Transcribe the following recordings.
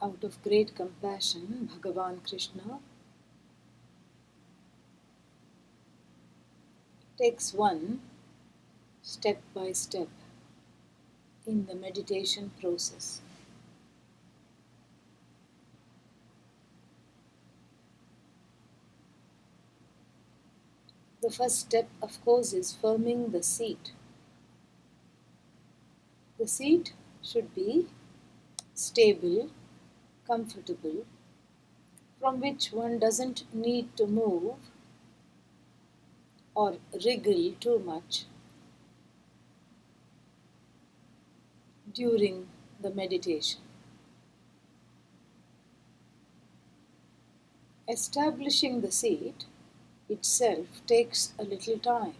Out of great compassion, Bhagavan Krishna takes one step by step in the meditation process. The first step, of course, is firming the seat. The seat should be stable, comfortable, from which one doesn't need to move or wriggle too much during the meditation. Establishing the seat itself takes a little time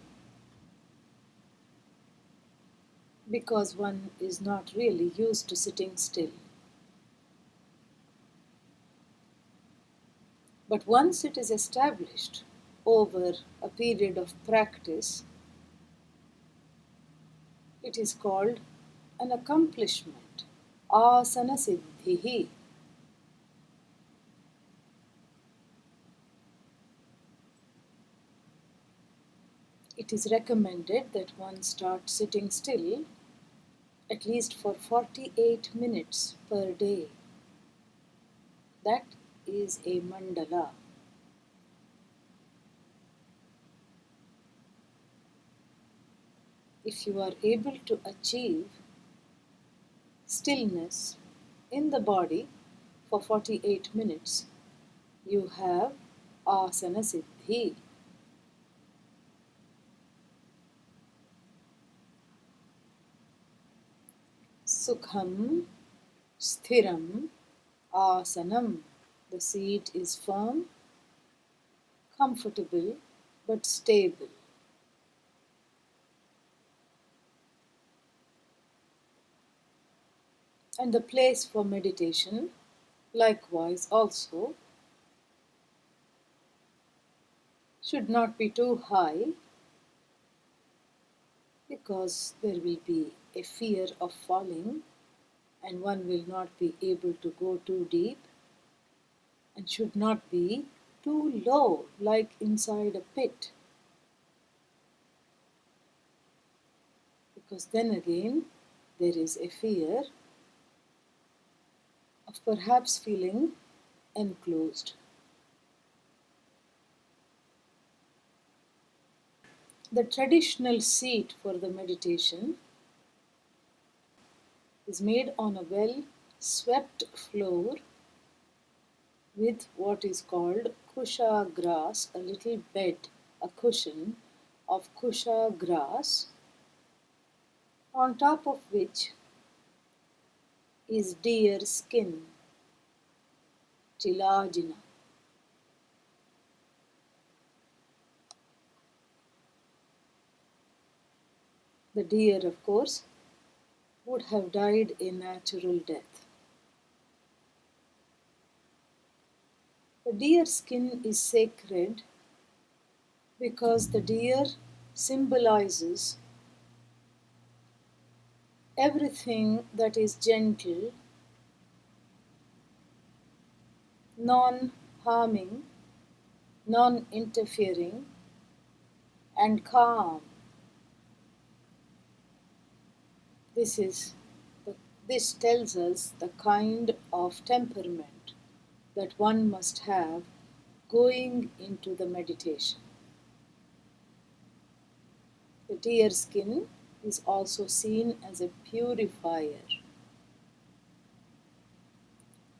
because one is not really used to sitting still. But once it is established over a period of practice, it is called an accomplishment, asana siddhihi. It is recommended that one start sitting still at least for 48 minutes per day. That is a mandala. If you are able to achieve stillness in the body for 48 minutes, you have asana siddhi. Sukham sthiram asanam. The seat is firm, comfortable, but stable. And the place for meditation, likewise, also should not be too high because there will be a fear of falling and one will not be able to go too deep, and should not be too low like inside a pit, because then again there is a fear of perhaps feeling enclosed. The traditional seat for the meditation is made on a well swept floor with what is called kusha grass, a little bed, a cushion of kusha grass, on top of which is deer skin, chilajina. The deer, of course, would have died a natural death. The deer skin is sacred because the deer symbolizes everything that is gentle, non-harming, non-interfering, and calm. This tells us the kind of temperament that one must have going into the meditation. The deer skin is also seen as a purifier.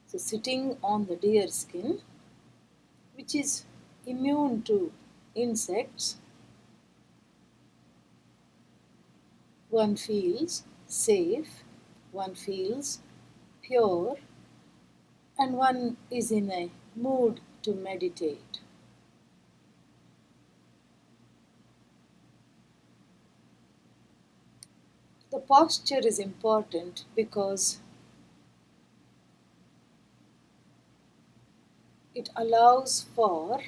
So sitting on the deer skin, which is immune to insects, one feels safe, one feels pure, and one is in a mood to meditate. The posture is important because it allows for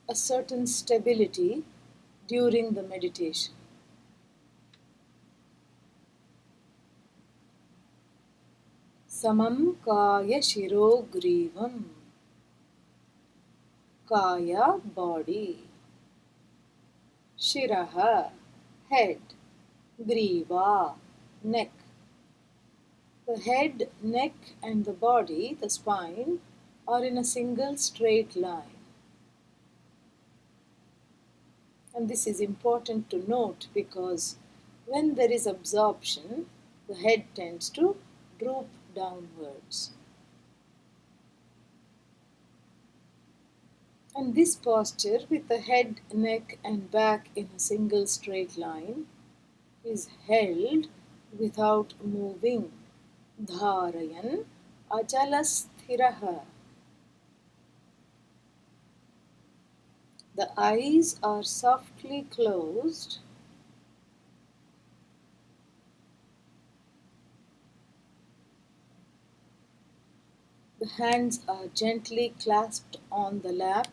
a certain stability during the meditation. Samam kaya shirogrivam. Kaya, body. Shiraha, head. Griva, neck. The head, neck, and the body, the spine, are in a single straight line. And this is important to note because when there is absorption, the head tends to droop downwards. And this posture with the head, neck, and back in a single straight line is held without moving. Dharayan achalasthiraha. The eyes are softly closed. The hands are gently clasped on the lap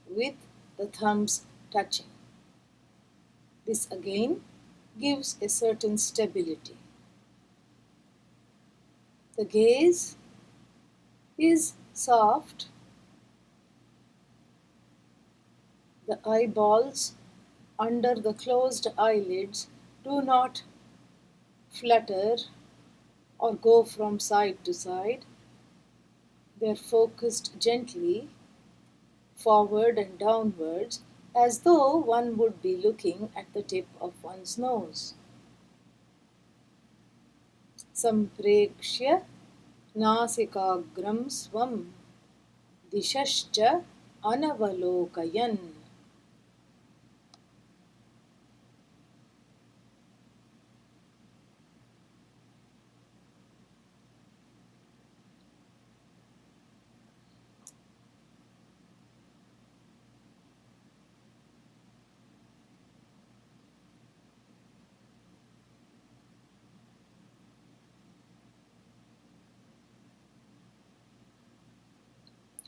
with the thumbs touching. This again gives a certain stability. The gaze is soft. The eyeballs under the closed eyelids do not flutter or go from side to side. They are focused gently forward and downwards as though one would be looking at the tip of one's nose. Sampreksha nasikagram swam dishascha anavalokayan.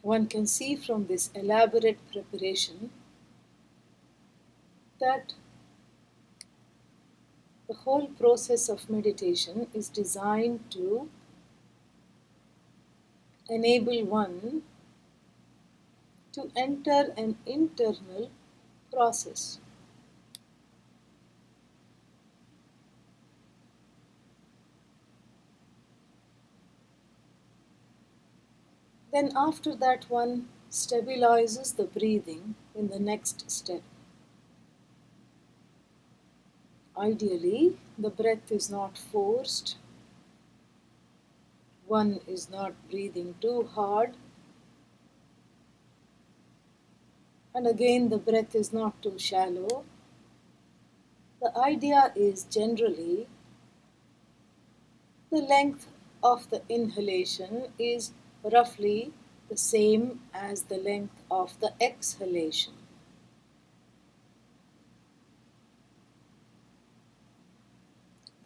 One can see from this elaborate preparation that the whole process of meditation is designed to enable one to enter an internal process. Then, after that, one stabilizes the breathing in the next step. Ideally, the breath is not forced, one is not breathing too hard, and again, the breath is not too shallow. The idea is generally the length of the inhalation is roughly the same as the length of the exhalation.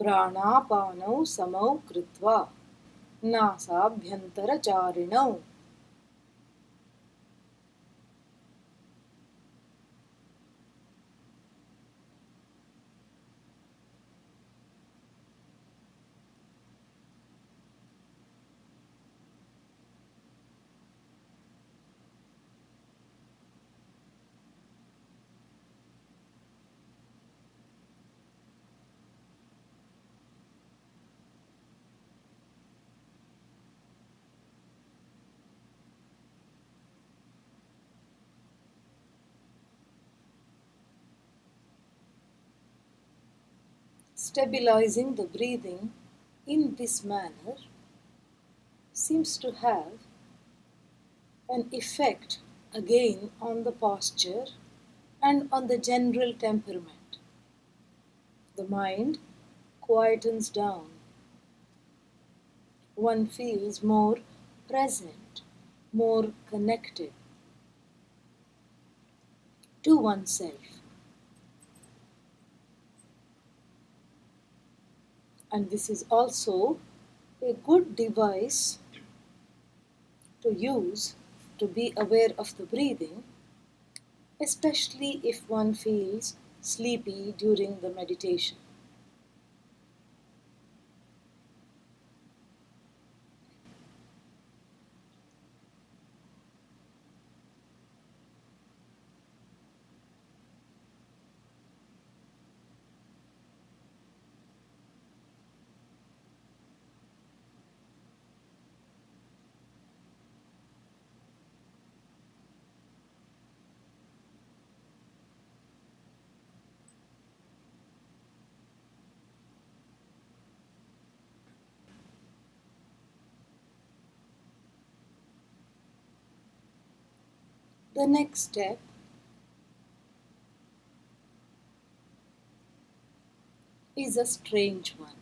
प्राणापानौ समौ कृत्वा नासाभ्यन्तरचारिणौ. Stabilizing the breathing in this manner seems to have an effect again on the posture and on the general temperament. The mind quietens down. One feels more present, more connected to oneself. And this is also a good device to use to be aware of the breathing, especially if one feels sleepy during the meditation. The next step is a strange one.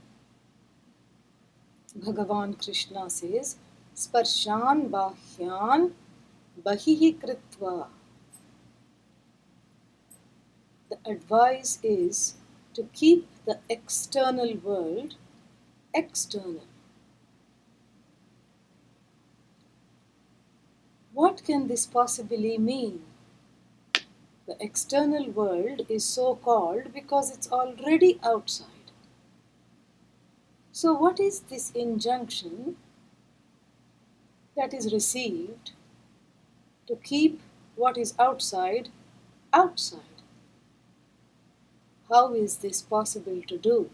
Bhagavan Krishna says, Sparshan Bahyan Bahihi Kritva. The advice is to keep the external world external. What can this possibly mean? The external world is so called because it's already outside. So, what is this injunction that is received to keep what is outside outside? How is this possible to do?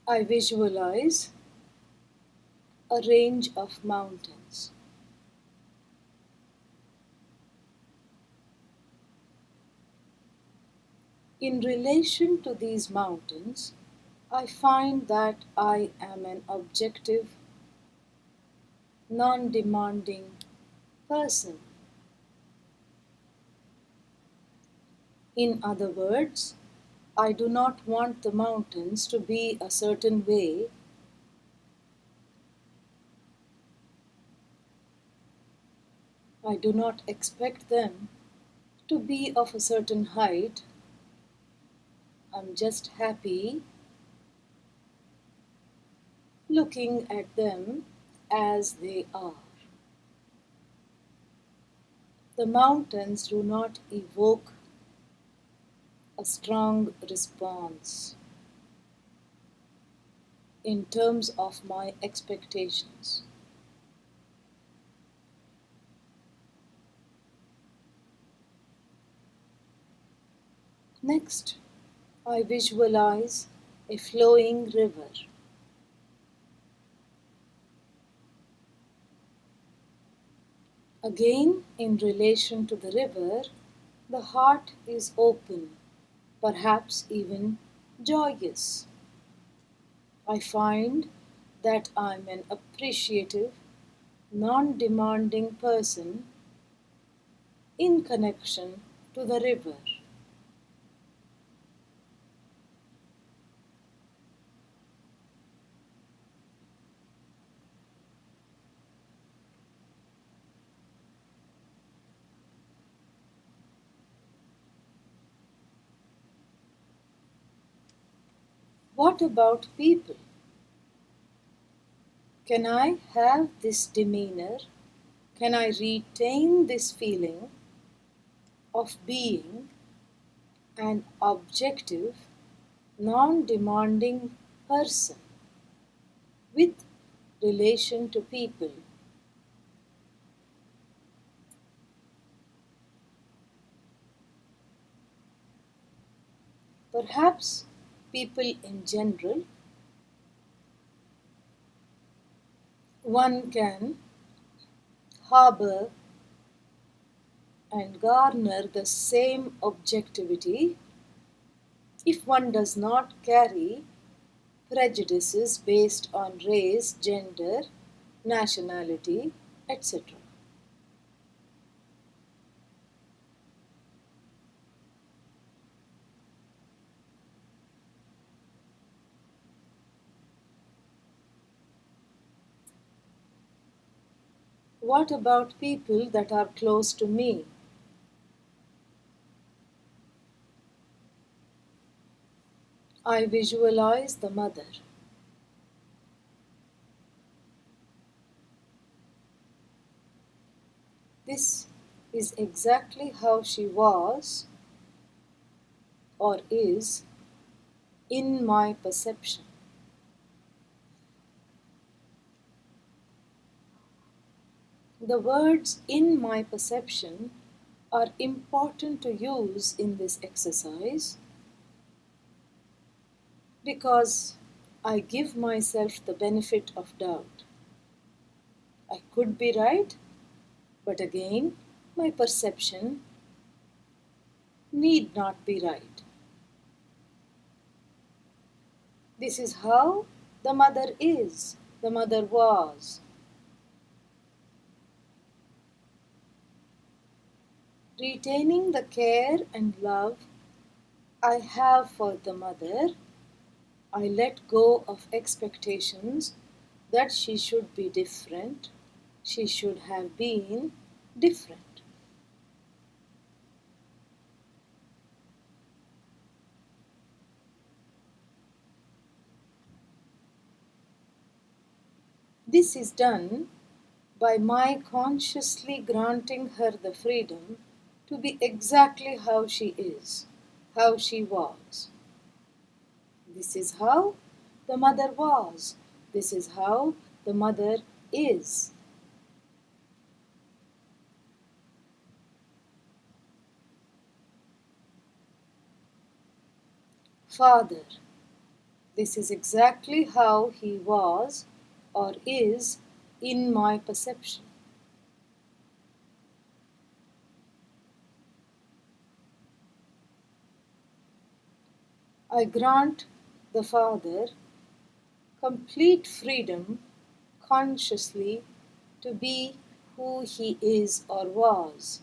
I visualize a range of mountains. In relation to these mountains, I find that I am an objective, non demanding person. In other words, I do not want the mountains to be a certain way. I do not expect them to be of a certain height. I'm just happy looking at them as they are. The mountains do not evoke a strong response in terms of my expectations. Next, I visualize a flowing river. Again, in relation to the river, the heart is open, perhaps even joyous. I find that I'm an appreciative, non demanding person in connection to the river. What about people? Can I have this demeanor? Can I retain this feeling of being an objective, non demanding person with relation to people? Perhaps people in general, one can harbor and garner the same objectivity if one does not carry prejudices based on race, gender, nationality, etc. What about people that are close to me? I visualize the mother. This is exactly how she was or is in my perception. The words in my perception are important to use in this exercise because I give myself the benefit of doubt. I could be right, but again, my perception need not be right. This is how the mother is, the mother was. Retaining the care and love I have for the mother, I let go of expectations that she should be different, she should have been different. This is done by my consciously granting her the freedom to be exactly how she is, how she was. This is how the mother was. This is how the mother is. Father. This is exactly how he was or is in my perception. I grant the Father complete freedom consciously to be who he is or was.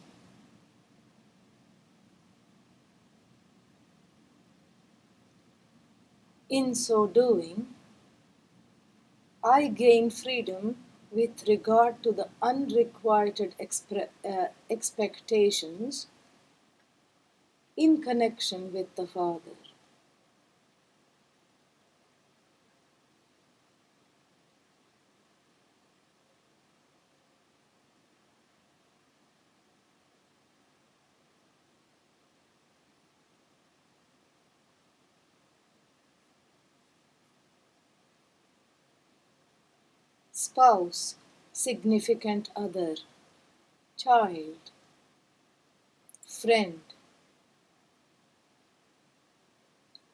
In so doing, I gain freedom with regard to the unrequited expectations in connection with the Father. Spouse, significant other, child, friend,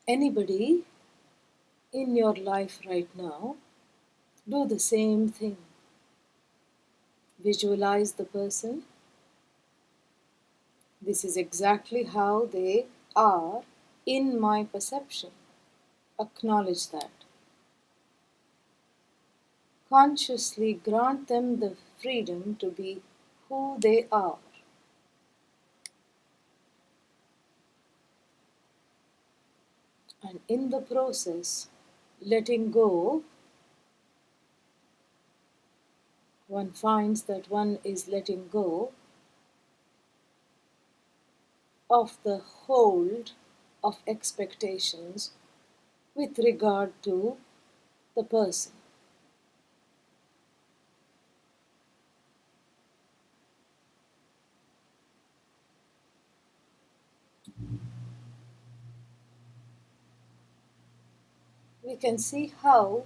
anybody in your life right now, do the same thing. Visualize the person. This is exactly how they are in my perception. Acknowledge that. Consciously grant them the freedom to be who they are. And in the process, letting go, one finds that one is letting go of the hold of expectations with regard to the person. We can see how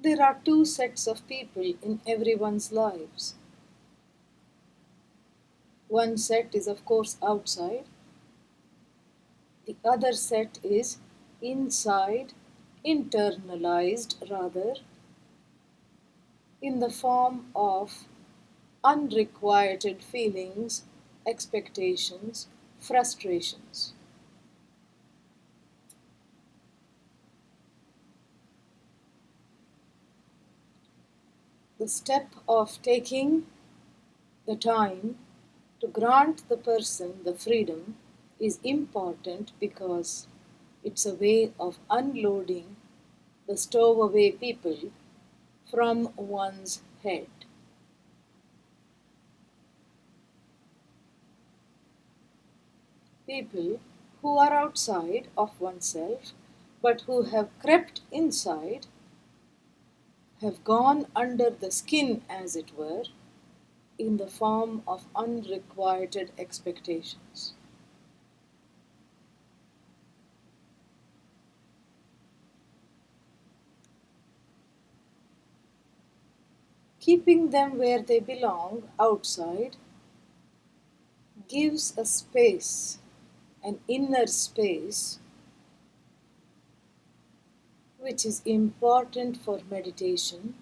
there are two sets of people in everyone's lives. One set is, of course, outside, the other set is inside, internalized rather, in the form of unrequited feelings, expectations, frustrations. The step of taking the time to grant the person the freedom is important because it's a way of unloading the stowaway people from one's head. People who are outside of oneself but who have crept inside, have gone under the skin, as it were, in the form of unrequited expectations. Keeping them where they belong, outside, gives a space, an inner space, which is important for meditation,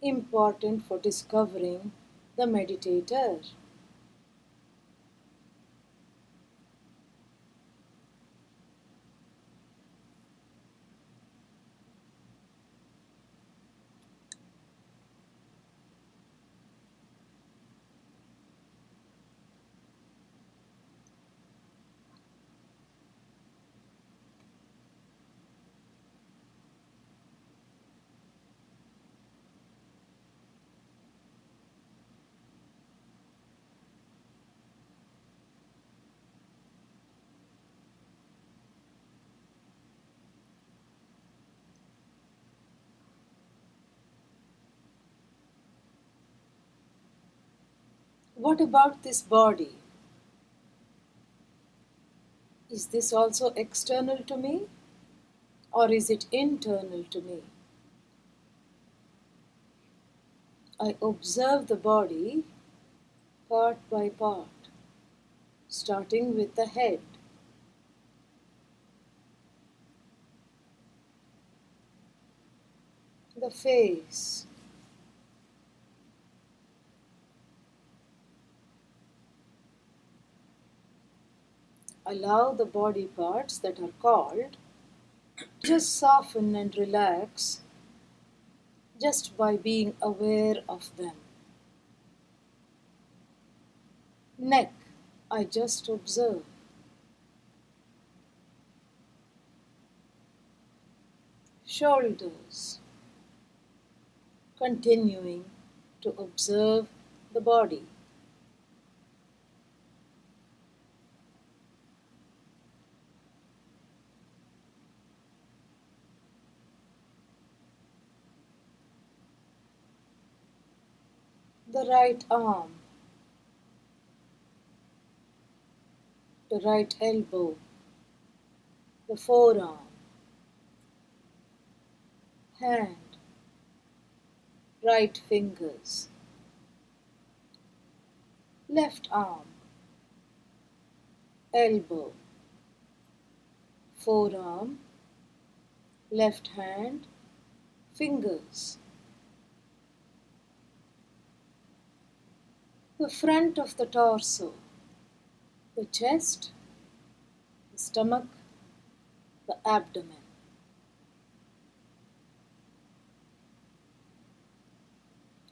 important for discovering the meditator. What about this body? Is this also external to me, or is it internal to me? I observe the body part by part, starting with the head. The face. Allow the body parts that are called just soften and relax just by being aware of them. Neck. I just observe. Shoulders. Continuing to observe the body. The right arm. The right elbow. The forearm. Hand. Right fingers. Left arm. Elbow. Forearm. Left hand. Fingers. The front of the torso. The chest. The stomach. The abdomen.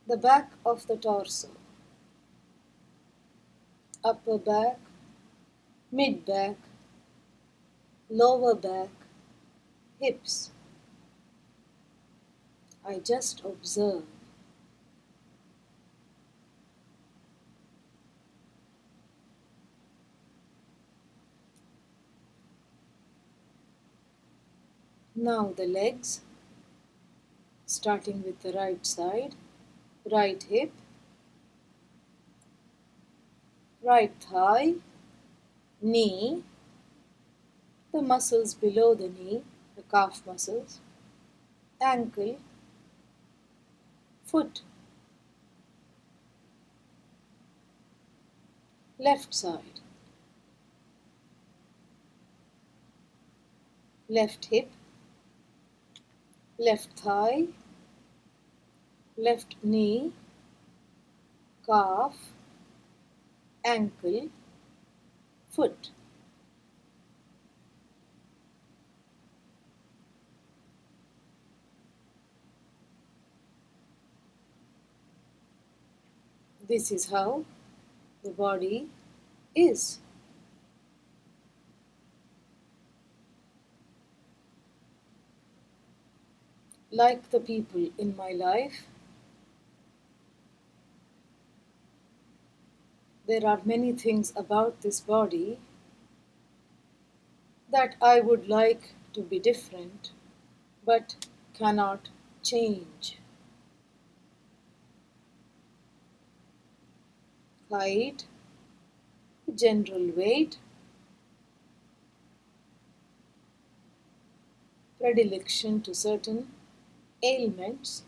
The back of the torso. Upper back. Mid back. Lower back. Hips. I just observe. Now the legs, starting with the right side, right hip, right thigh, knee, the muscles below the knee, the calf muscles, ankle, foot, left side, left hip, left thigh, left knee, calf, ankle, foot. This is how the body is. Like the people in my life, there are many things about this body that I would like to be different, but cannot change. Height, general weight, predilection to certain ailments,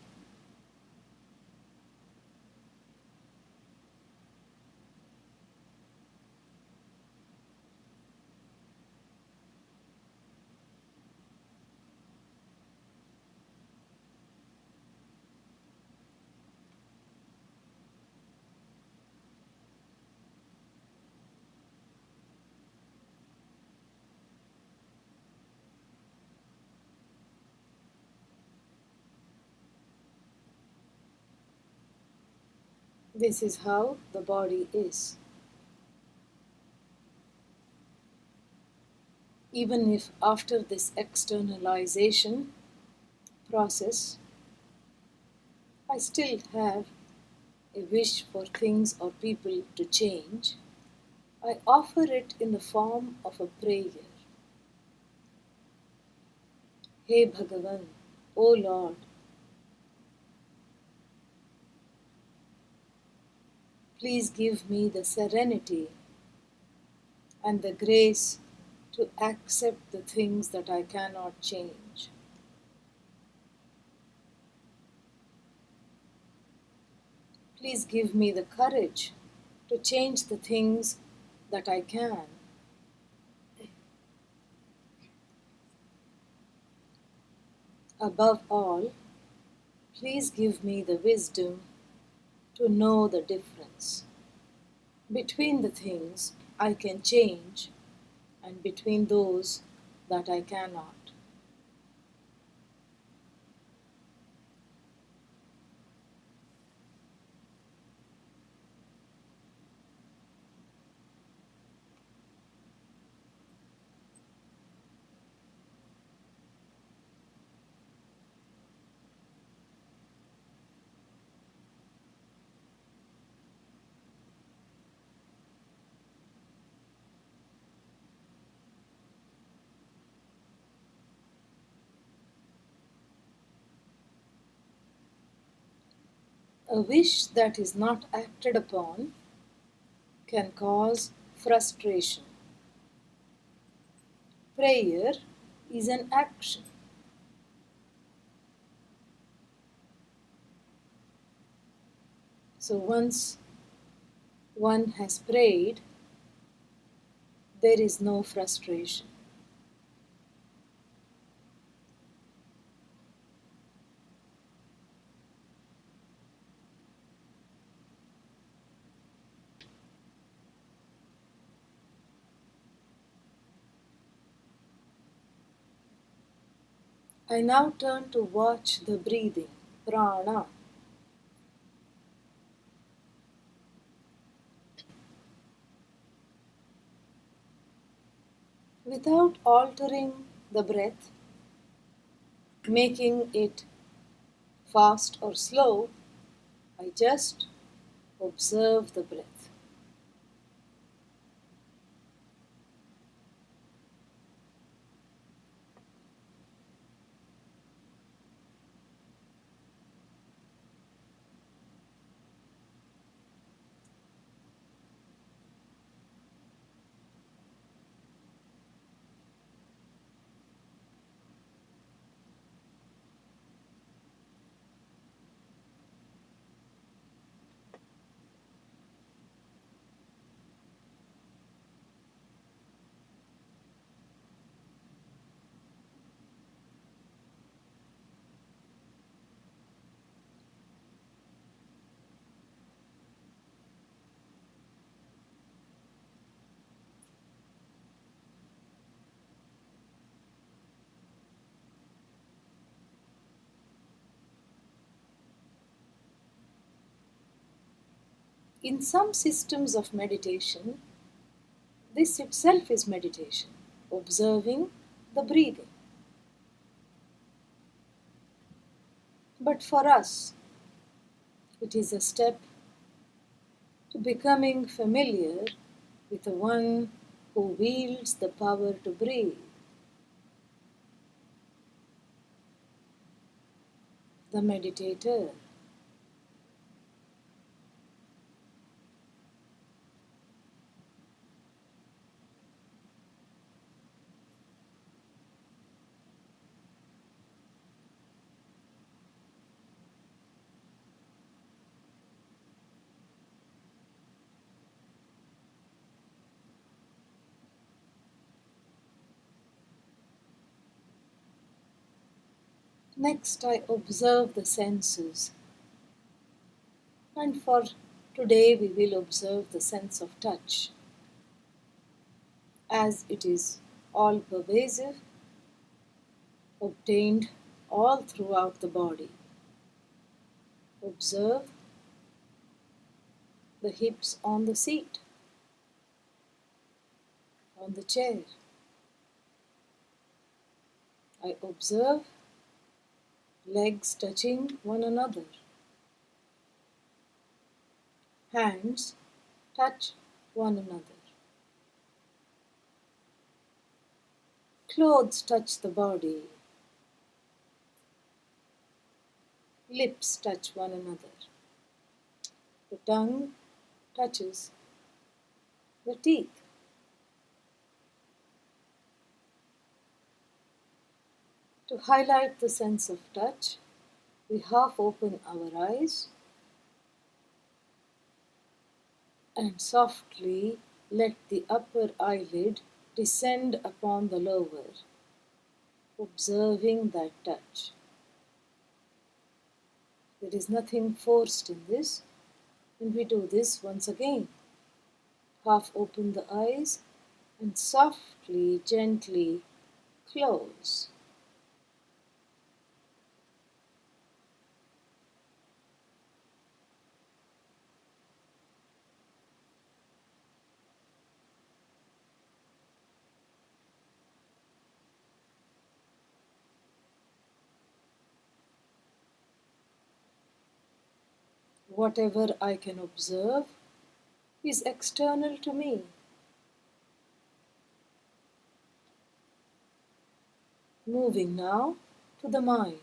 this is how the body is. Even if after this externalization process, I still have a wish for things or people to change, I offer it in the form of a prayer. Hey Bhagavan, O Lord, Please give me the serenity and the grace to accept the things that I cannot change. Please give me the courage to change the things that I can. Above all, please give me the wisdom to know the difference between the things I can change and between those that I cannot. A wish that is not acted upon can cause frustration. Prayer is an action. So once one has prayed, there is no frustration. I now turn to watch the breathing, prana. Without altering the breath, making it fast or slow, I just observe the breath. In some systems of meditation, this itself is meditation, observing the breathing. But for us, it is a step to becoming familiar with the one who wields the power to breathe, the meditator. Next, I observe the senses. And for today, we will observe the sense of touch, as it is all pervasive, obtained all throughout the body. Observe the hips on the seat, on the chair. I observe legs touching one another. Hands touch one another. Clothes touch the body. Lips touch one another. The tongue touches the teeth. To highlight the sense of touch, we half open our eyes and softly let the upper eyelid descend upon the lower, observing that touch. There is nothing forced in this, and we do this once again. Half open the eyes and softly, gently close. Whatever I can observe is external to me. Moving now to the mind.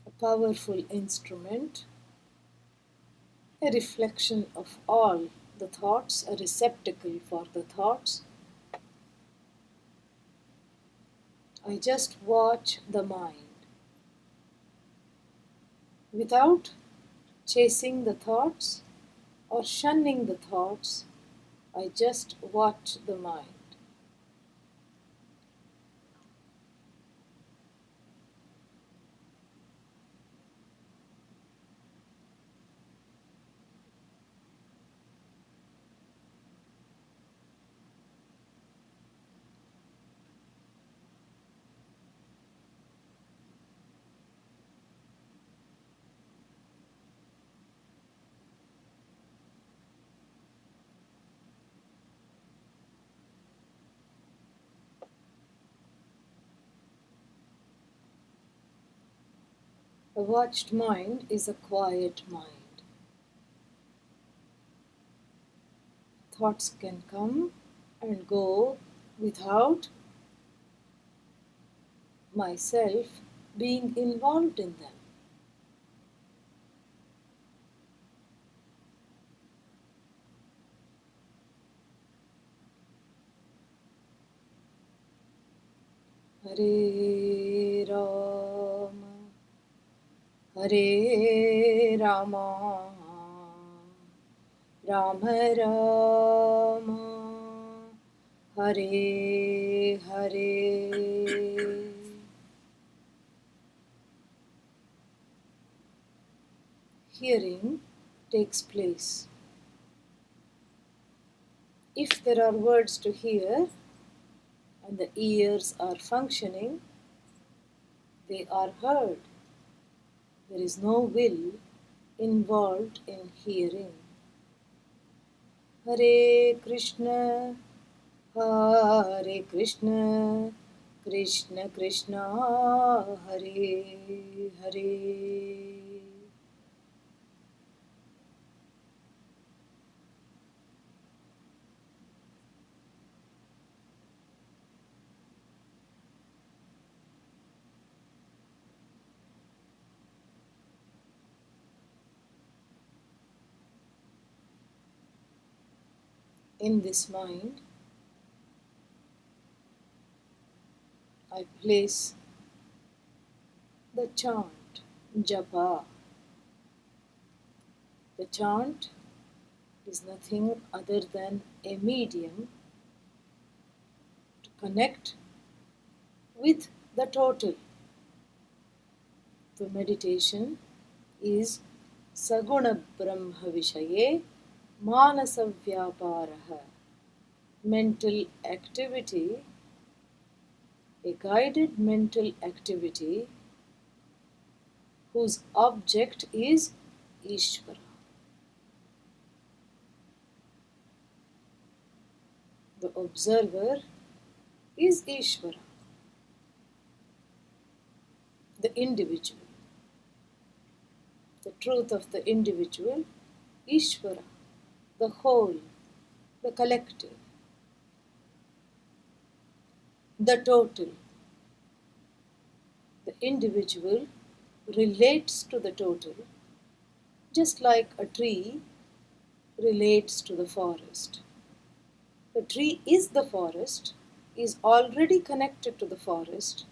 A powerful instrument, a reflection of all the thoughts, a receptacle for the thoughts. I just watch the mind without chasing the thoughts or shunning the thoughts. I just watch the mind. A watched mind is a quiet mind. Thoughts can come and go without myself being involved in them. Hare Rama, Hare Rama, Rama Rama, Hare Hare. Hearing takes place. If there are words to hear and the ears are functioning, they are heard. There is no will involved in hearing. Hare Krishna, Hare Krishna, Krishna Krishna, Hare Hare. In this mind, I place the chant, japa. The chant is nothing other than a medium to connect with the total. The meditation is Saguna Brahma Vishaye Manasa Vyaparaha. Mental activity, a guided mental activity whose object is Ishvara. The observer is Ishvara, the individual. The truth of the individual, Ishvara, the whole, the collective, the total. The individual relates to the total, just like a tree relates to the forest. The tree is the forest, is already connected to the forest,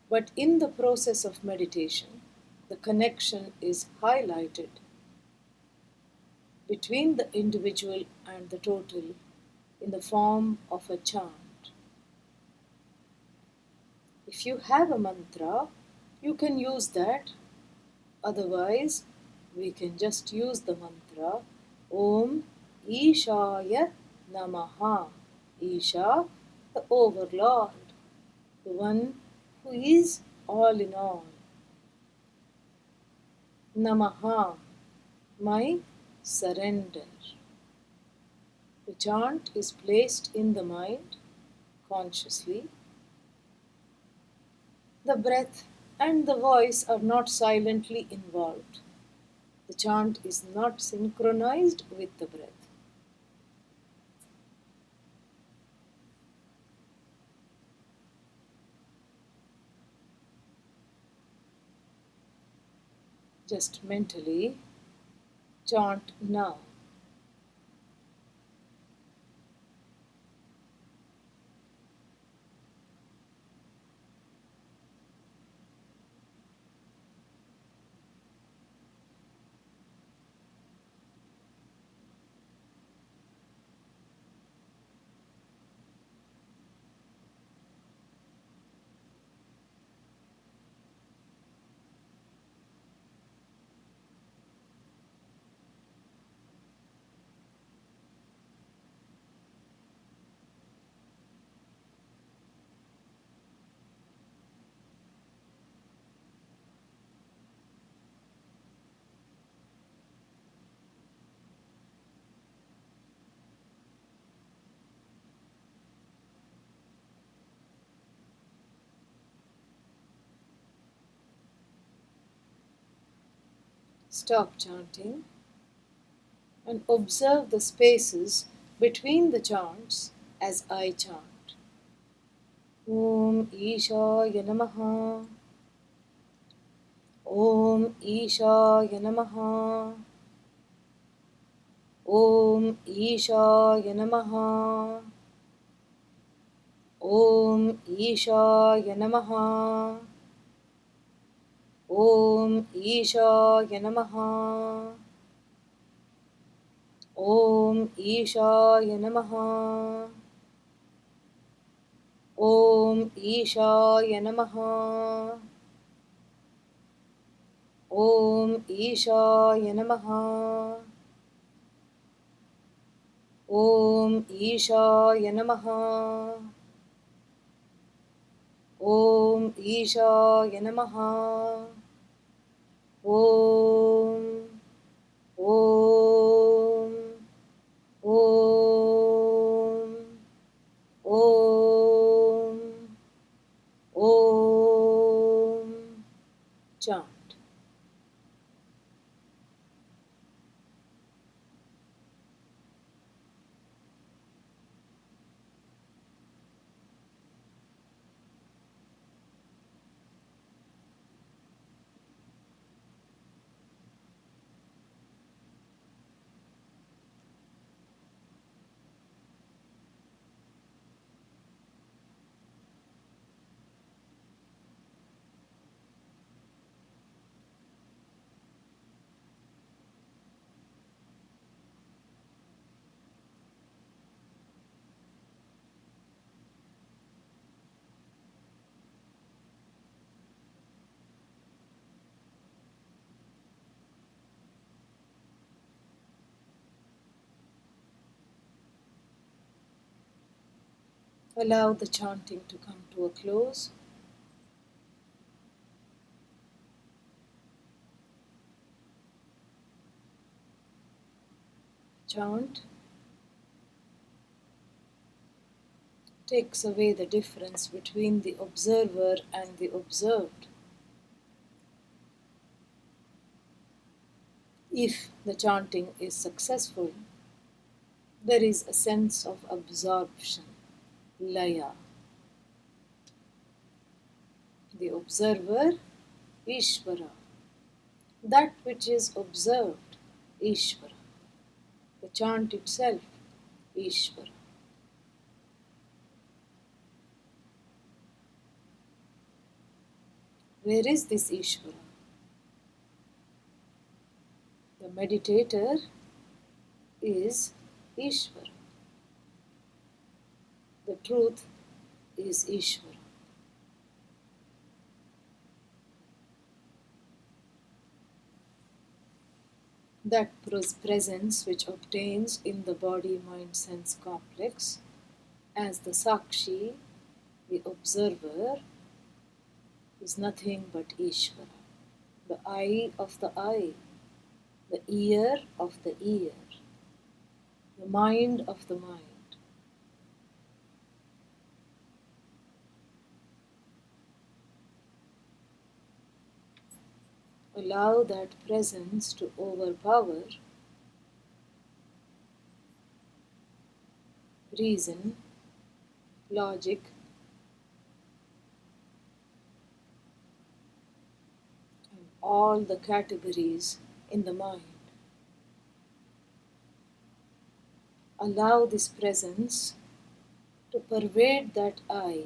but in the process of meditation, the connection is highlighted between the individual and the total in the form of a chant. If you have a mantra, you can use that. Otherwise, we can just use the mantra Om Ishaya Namaha. Isha, the overlord, the one who is all in all. Namaha, my surrender. The chant is placed in the mind consciously. The breath and the voice are not silently involved. The chant is not synchronized with the breath. Just mentally chant now. Stop chanting and observe the spaces between the chants as I chant. Om Ishaya Namaha. Om Ishaya Namaha. Om Ishaya Namaha. Om Ishaya Namaha. Om Ishaya Namaha. Om Ishaya Namaha. Om Ishaya Namaha. Om Ishaya Namaha. Om Ishaya Namaha. Om Ishaya Namaha. Om Om Om Om Om. Chant. Allow the chanting to come to a close. Chant takes away the difference between the observer and the observed. If the chanting is successful, there is a sense of absorption, laya. The observer, Ishvara, That which is observed, Ishvara. The chant itself, Ishvara. Where is this Ishvara? The meditator is Ishvara. The truth is Ishvara. That presence which obtains in the body-mind-sense complex as the Sakshi, the observer, is nothing but Ishvara. The eye of the eye, the ear of the ear, the mind of the mind. Allow that presence to overpower reason, logic, and all the categories in the mind. Allow this presence to pervade that eye,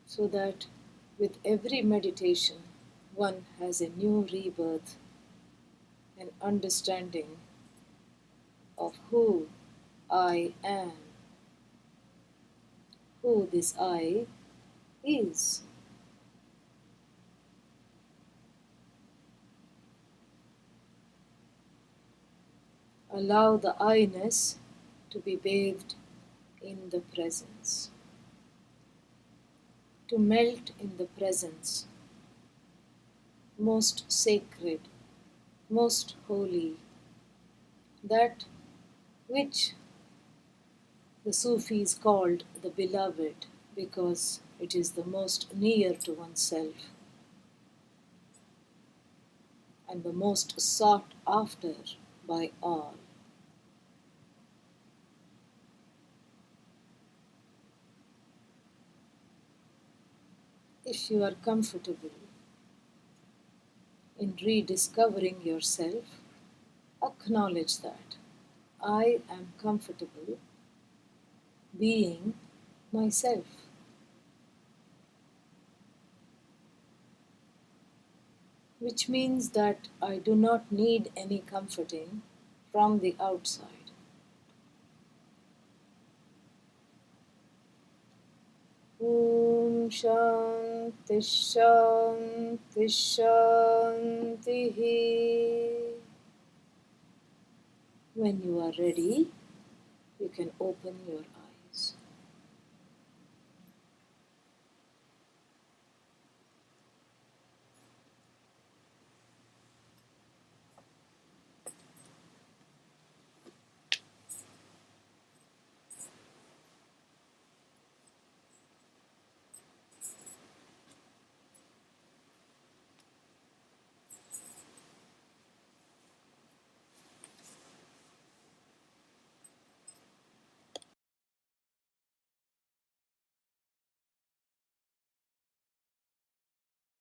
so that with every meditation one has a new rebirth, an understanding of who I am, who this I is. Allow the I-ness to be bathed in the presence, to melt in the presence, most sacred, most holy, that which the Sufis called the beloved because it is the most near to oneself and the most sought after by all. If you are comfortable in rediscovering yourself, acknowledge that I am comfortable being myself, which means that I do not need any comforting from the outside. Om Shanti Shanti Shanti. When you are ready, you can open your eyes.